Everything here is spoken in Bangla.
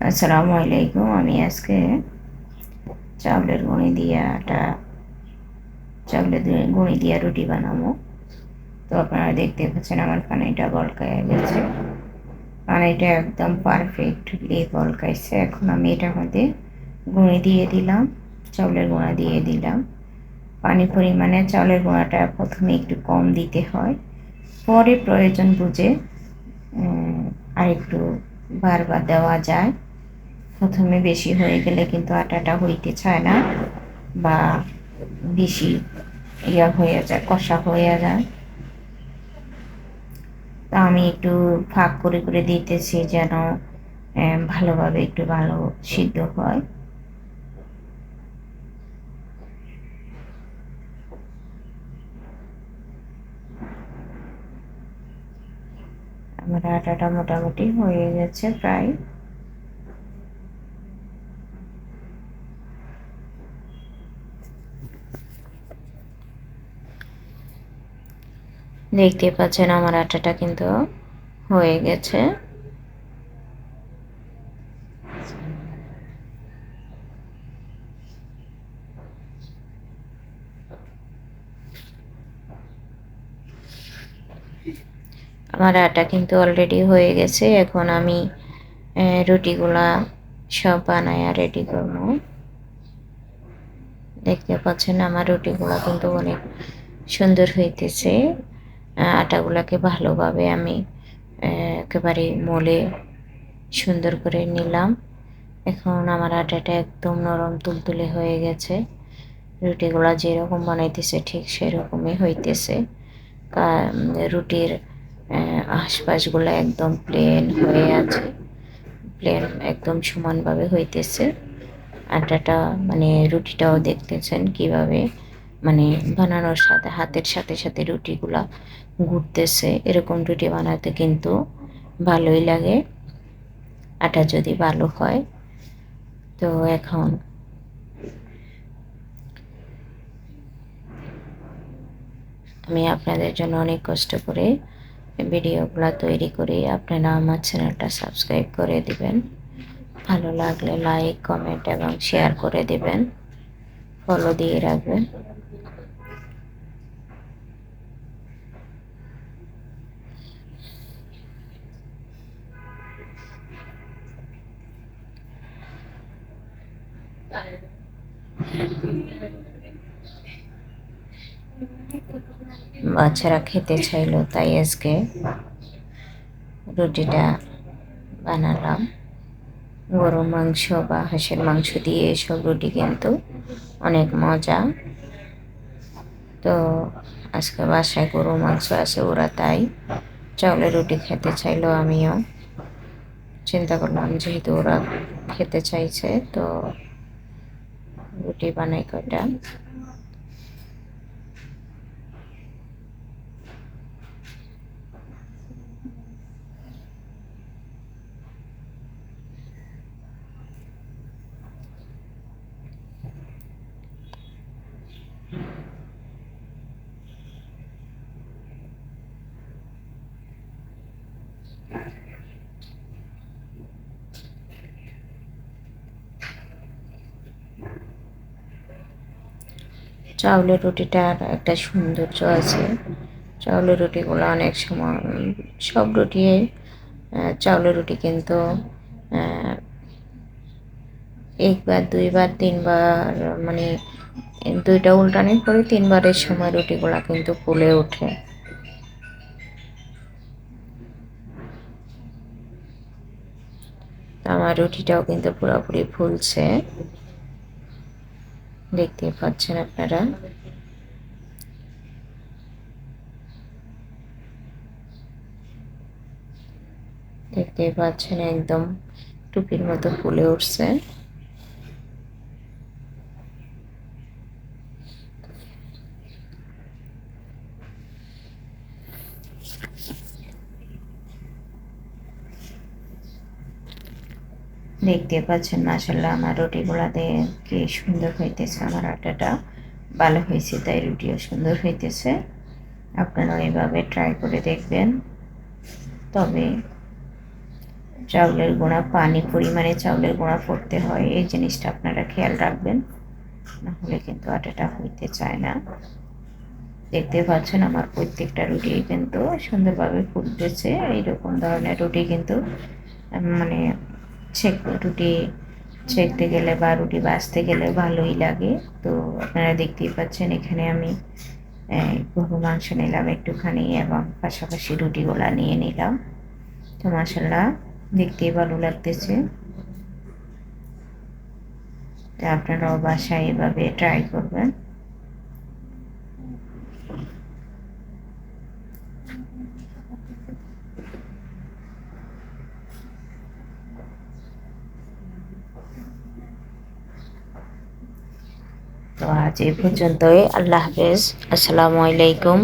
আসসালামু আলাইকুম। আমি আজকে চাউলের গুঁড়ি দিয়ে চাউলের গুঁড়ি দিয়ে রুটি বানাবো। তো আপনারা দেখতে পাচ্ছেন আমার পানিটা বলকায় গেছে। পানিটা একদম পারফেক্টলি বলকাইছে। এখন আমি এটার মধ্যে গুঁড়ি দিয়ে দিলাম, চাউলের গুঁড়া দিয়ে দিলাম। পানি পরিমাণে চাউলের গুঁড়াটা প্রথমে একটু কম দিতে হয়, পরে প্রয়োজন বুঝে আরেকটু বারবার দেওয়া যায়। প্রথমে বেশি হয়ে গেলে কিন্তু আটাটা হইতে চায় না, বা বেশি হয়ে যায়, কষা হয়ে যায়। তা আমি একটু ফাঁক করে করে দিতেছি যেন ভালোভাবে একটু ভালো সিদ্ধ হয়। আমার আটাটা মোটামুটি হয়ে গেছে প্রায়। দেখতে পাচ্ছেন আমার আটাটা কিন্তু হয়ে গেছে। আমার আটা কিন্তু অলরেডি হয়ে গেছে। এখন আমি রুটিগুলা সব বানায়া রেডি করবো। দেখতে পাচ্ছেন আমার রুটিগুলা কিন্তু অনেক সুন্দর হইতেছে। আটাগুলাকে ভালোভাবে আমি একেবারে মলে সুন্দর করে নিলাম। এখন আমার আটাটা একদম নরম তুলতুলে হয়ে গেছে। রুটিগুলা যেরকম বানাইতেছে ঠিক সেরকমই হইতেছে। রুটির আশপাশগুলো একদম প্লেন হয়ে আছে, প্লেন একদম সমানভাবে হইতেছে। আটাটা মানে রুটিটাও দেখতেছেন কিভাবে মানে বানানোর সাথে হাতের সাথে সাথে রুটিগুলা ঘুরতেছে। এরকম রুটি বানাতে কিন্তু ভালোই লাগে, আটা যদি ভালো হয়। তো এখন আমি আপনাদের জন্য অনেক কষ্ট করে ভিডিওগুলো তৈরি করি। আপনারা আমার চ্যানেলটা সাবস্ক্রাইব করে দিবেন, ভালো লাগলে লাইক, কমেন্ট এবং শেয়ার করে দিবেন, ফলো দিয়ে রাখবেন। বাচ্চারা খেতে চাইলো তাই আজকে রুটিটা বানালাম। গরুর মাংস বা হাঁসের মাংস দিয়ে এসব রুটি কিন্তু অনেক মজা। তো আজকে বাসায় গরুর মাংস আছে, ওরা তাই চাউলের রুটি খেতে চাইলো। আমিও চিন্তা করলাম যেহেতু ওরা খেতে চাইছে তো রুটি বানাই কয়টা। চাউলের রুটিটার একটা সৌন্দর্য আছে। চাউলের রুটিগুলো অনেক সময় সব রুটি চাউলের রুটি কিন্তু একবার, দুইবার, তিনবার মানে দুইটা উল্টানোর পরে তিনবারের সময় রুটিগুলা কিন্তু ফুলে ওঠে। আমার রুটিটাও কিন্তু পুরোপুরি ফুলছে, দেখতে পাচ্ছেন আপনারা। দেখতে পাচ্ছেন একদম টুপির মতো ফুলে উঠছে। দেখতে পাচ্ছেন মাশাআল্লাহ আমার রুটিগুলাতে কি সুন্দর হইতেছে। আমার আটাটা ভালো হয়েছে তাই রুটিও সুন্দর হইতেছে। আপনারা এভাবে ট্রাই করে দেখবেন, তবে চাউলের গুঁড়া, পানি পরিমাণে চাউলের গুঁড়া করতে হয়, এই জিনিসটা আপনারা খেয়াল রাখবেন, নাহলে কিন্তু আটাটা হইতে চায় না। দেখতে পাচ্ছেন আমার প্রত্যেকটা রুটি কিন্তু সুন্দরভাবে ফুটতেছে। এইরকম ধরনের রুটি কিন্তু মানে রুটি সেঁকতে গেলে বা রুটি ভাজতে গেলে ভালোই লাগে। তো আপনারা দেখতেই পাচ্ছেন এখানে আমি গরুর মাংস নিলাম একটুখানি এবং পাশাপাশি রুটিগুলা নিয়ে নিলাম। তো মাশাআল্লাহ দেখতেই ভালো লাগতেছে। তো আপনারাও বাসায় এভাবে ট্রাই করবেন। তো আজ এই পর্যন্তই। আল্লাহ হাফেজ। আসসালামু আলাইকুম।